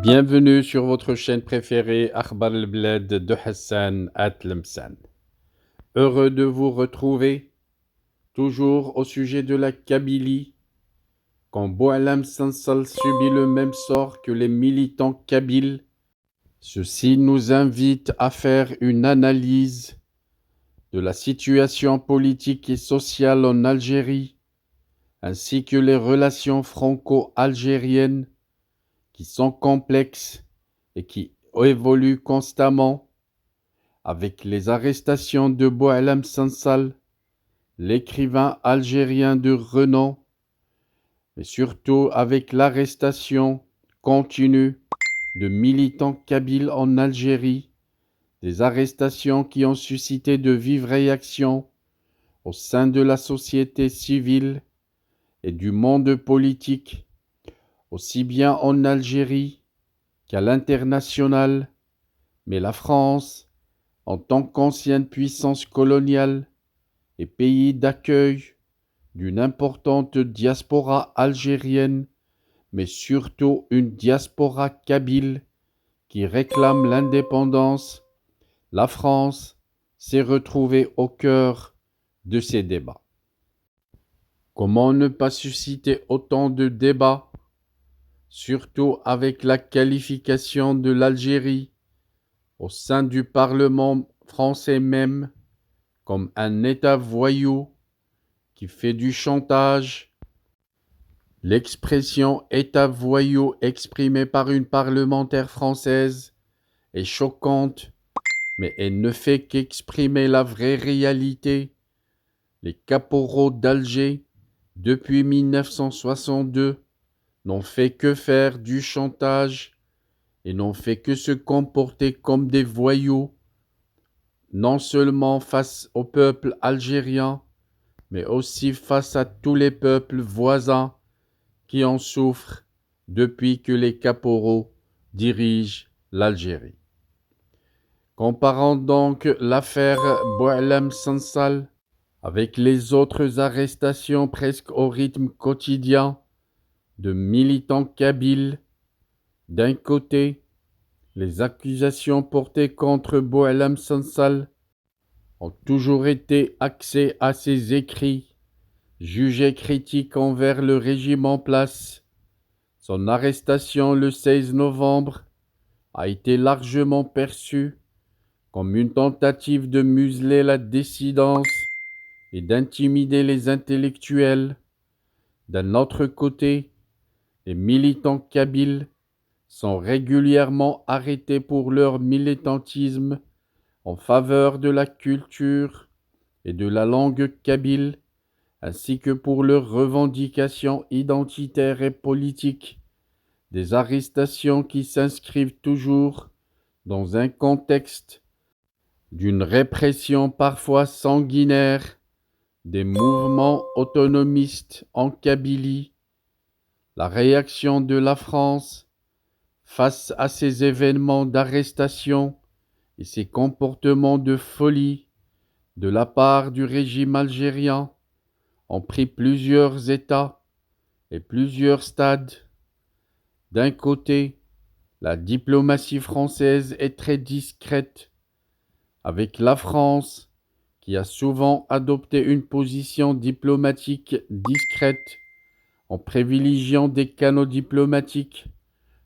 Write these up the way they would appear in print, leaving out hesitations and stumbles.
Bienvenue sur votre chaîne préférée Akhbar al-Bled de Hassan Atlemsan. Heureux de vous retrouver, toujours au sujet de la Kabylie, quand Boualem Sansal subit le même sort que les militants kabyles. Ceci nous invite à faire une analyse de la situation politique et sociale en Algérie, ainsi que les relations franco-algériennes qui sont complexes et qui évoluent constamment, avec les arrestations de Boualem Sansal, l'écrivain algérien de renom, mais surtout avec l'arrestation continue de militants kabyles en Algérie, des arrestations qui ont suscité de vives réactions au sein de la société civile et du monde politique, aussi bien en Algérie qu'à l'international, mais la France, en tant qu'ancienne puissance coloniale et pays d'accueil d'une importante diaspora algérienne, mais surtout une diaspora kabyle qui réclame l'indépendance, la France s'est retrouvée au cœur de ces débats. Comment ne pas susciter autant de débats, surtout avec la qualification de l'Algérie au sein du Parlement français même comme un État voyou qui fait du chantage. L'expression État voyou exprimée par une parlementaire française est choquante, mais elle ne fait qu'exprimer la vraie réalité. Les caporaux d'Alger, depuis 1962, n'ont fait que faire du chantage et n'ont fait que se comporter comme des voyous, non seulement face au peuple algérien, mais aussi face à tous les peuples voisins qui en souffrent depuis que les caporaux dirigent l'Algérie. Comparons donc l'affaire Boualem Sansal avec les autres arrestations presque au rythme quotidien de militants kabyles. D'un côté, les accusations portées contre Boualem Sansal ont toujours été axées à ses écrits, jugés critiques envers le régime en place. Son arrestation le 16 novembre a été largement perçue comme une tentative de museler la dissidence et d'intimider les intellectuels. D'un autre côté, les militants kabyles sont régulièrement arrêtés pour leur militantisme en faveur de la culture et de la langue kabyle, ainsi que pour leurs revendications identitaires et politiques, des arrestations qui s'inscrivent toujours dans un contexte d'une répression parfois sanguinaire des mouvements autonomistes en Kabylie. La réaction de la France face à ces événements d'arrestation et ces comportements de folie de la part du régime algérien ont pris plusieurs états et plusieurs stades. D'un côté, la diplomatie française est très discrète, avec la France qui a souvent adopté une position diplomatique discrète en privilégiant des canaux diplomatiques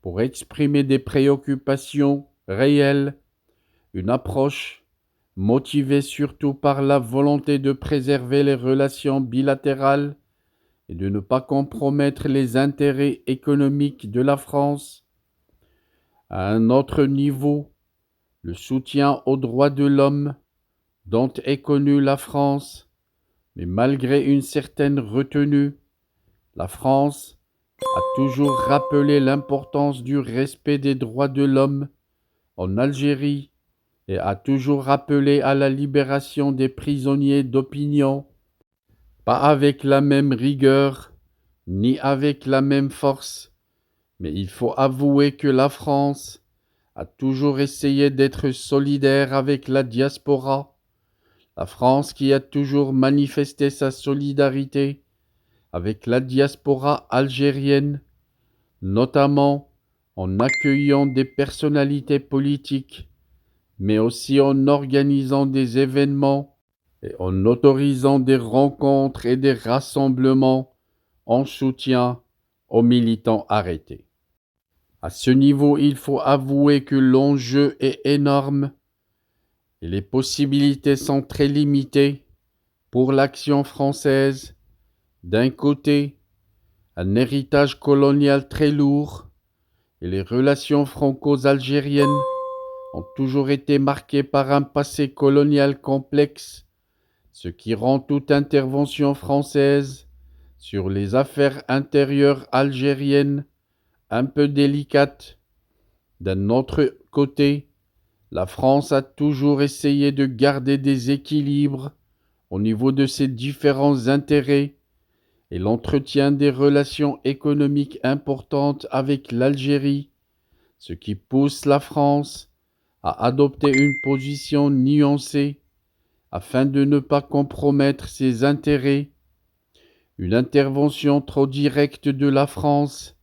pour exprimer des préoccupations réelles, une approche motivée surtout par la volonté de préserver les relations bilatérales et de ne pas compromettre les intérêts économiques de la France. À un autre niveau, le soutien aux droits de l'homme dont est connue la France, mais malgré une certaine retenue, la France a toujours rappelé l'importance du respect des droits de l'homme en Algérie et a toujours appelé à la libération des prisonniers d'opinion, pas avec la même rigueur, ni avec la même force, mais il faut avouer que la France a toujours essayé d'être solidaire avec la diaspora, la France qui a toujours manifesté sa solidarité avec la diaspora algérienne, notamment en accueillant des personnalités politiques, mais aussi en organisant des événements et en autorisant des rencontres et des rassemblements en soutien aux militants arrêtés. À ce niveau, il faut avouer que l'enjeu est énorme et les possibilités sont très limitées pour l'action française. D'un côté, un héritage colonial très lourd et les relations franco-algériennes ont toujours été marquées par un passé colonial complexe, ce qui rend toute intervention française sur les affaires intérieures algériennes un peu délicate. D'un autre côté, la France a toujours essayé de garder des équilibres au niveau de ses différents intérêts et l'entretien des relations économiques importantes avec l'Algérie, ce qui pousse la France à adopter une position nuancée afin de ne pas compromettre ses intérêts. Une intervention trop directe de la France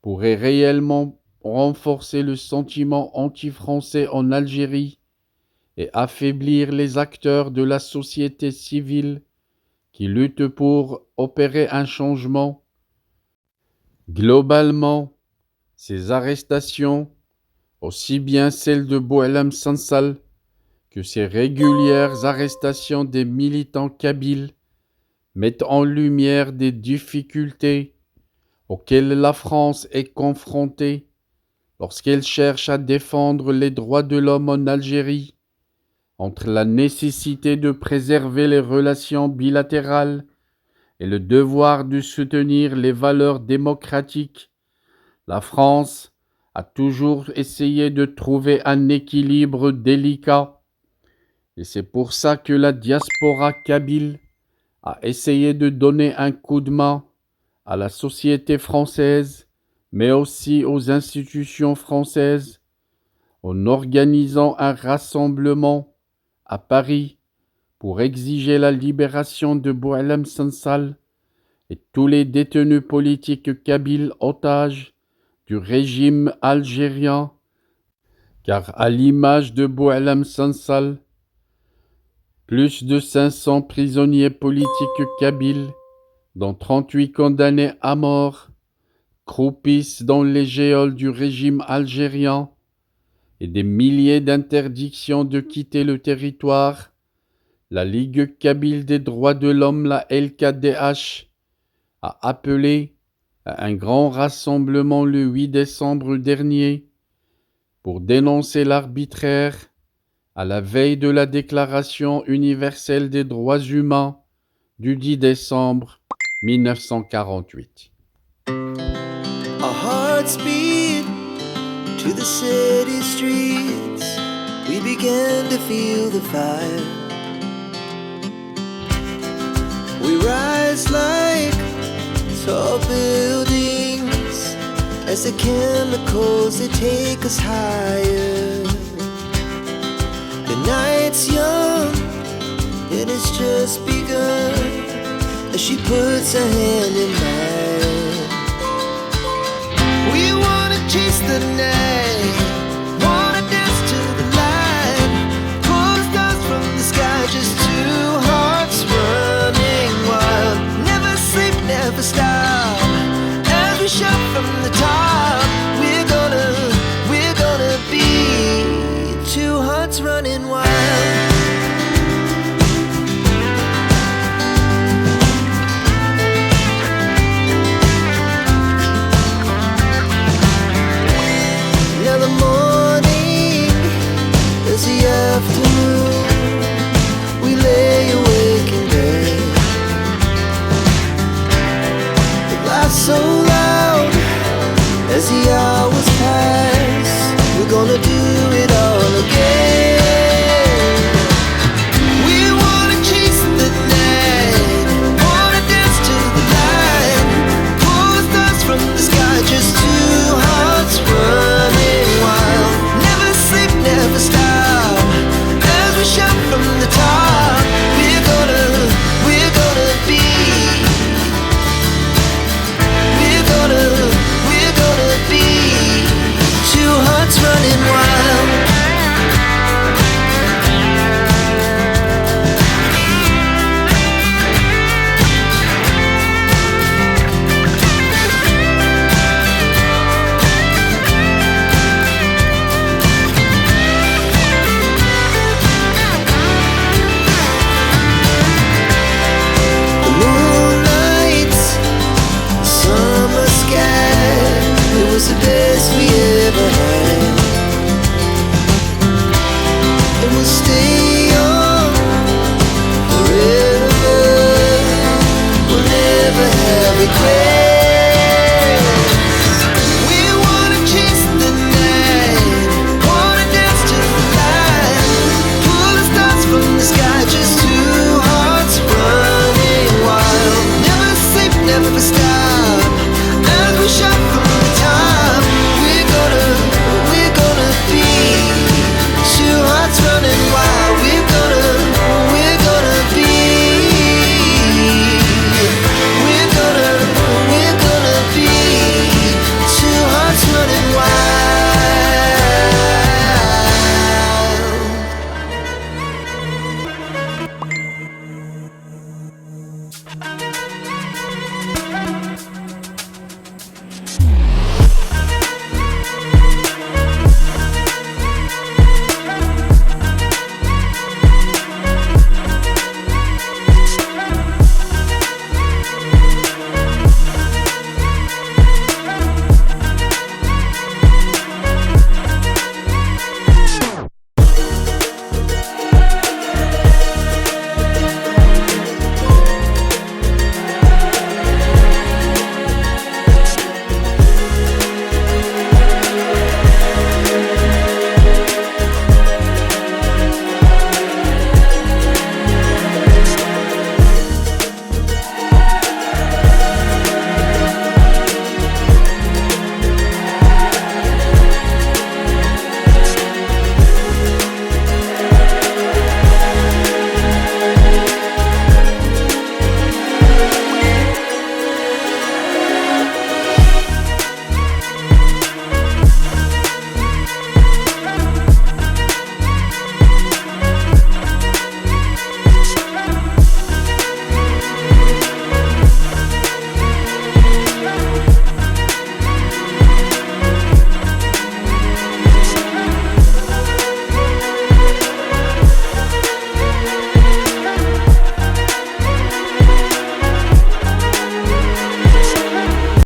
pourrait réellement renforcer le sentiment anti-français en Algérie et affaiblir les acteurs de la société civile qui luttent pour opérer un changement. Globalement, ces arrestations, aussi bien celles de Boualem Sansal que ces régulières arrestations des militants kabyles, mettent en lumière des difficultés auxquelles la France est confrontée lorsqu'elle cherche à défendre les droits de l'homme en Algérie, entre la nécessité de préserver les relations bilatérales et le devoir de soutenir les valeurs démocratiques. La France a toujours essayé de trouver un équilibre délicat, et c'est pour ça que la diaspora kabyle a essayé de donner un coup de main à la société française, mais aussi aux institutions françaises, en organisant un rassemblement à Paris pour exiger la libération de Boualem Sansal et tous les détenus politiques kabyles otages du régime algérien, car à l'image de Boualem Sansal, plus de 500 prisonniers politiques kabyles, dont 38 condamnés à mort, croupissent dans les geôles du régime algérien et des milliers d'interdictions de quitter le territoire. La Ligue kabyle des droits de l'homme, la LKDH, a appelé à un grand rassemblement le 8 décembre dernier pour dénoncer l'arbitraire à la veille de la Déclaration universelle des droits humains du 10 décembre 1948. Our hearts beat to the city streets. We began to feel the fire. We rise like tall buildings as the chemicals, they take us higher. The night's young and it's just begun as she puts her hand in mine. We wanna chase the night.